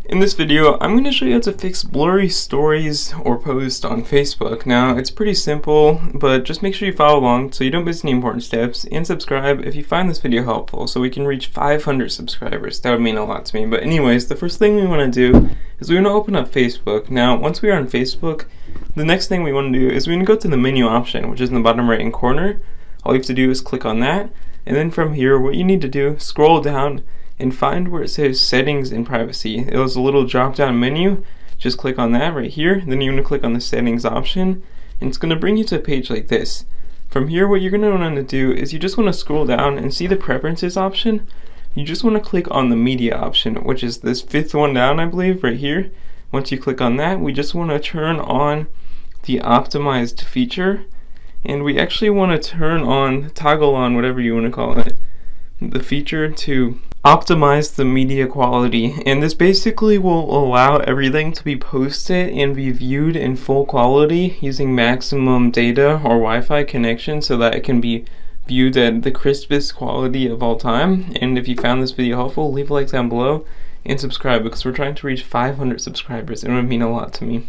In this video, I'm going to show you how to fix blurry stories or posts on Facebook. Now, it's pretty simple, but just make sure you follow along so you don't miss any important steps, and subscribe if you find this video helpful so we can reach 500 subscribers. That would mean a lot to me. But anyways, the first thing we want to do is we want to open up Facebook. Now, once we are on Facebook, the next thing we want to do is we want to go to the menu option, which is in the bottom right hand corner. All you have to do is click on that, and then from here, what you need to do, scroll down and find where it says settings and privacy. There's a little drop down menu. Just click on that right here. Then you want to click on the settings option, and it's going to bring you to a page like this. From here, what you're going to want to do is you just want to scroll down and see the preferences option. You just want to click on the media option, which is this fifth one down, I believe, right here. Once you click on that, we just want to turn on the optimized feature, and we actually want to turn on, toggle on, whatever you want to call it, the feature to optimize the media quality. And this basically will allow everything to be posted and be viewed in full quality using maximum data or Wi-Fi connection so that it can be viewed at the crispest quality of all time. And if you found this video helpful, leave a like down below and subscribe, because we're trying to reach 500 subscribers and it would mean a lot to me.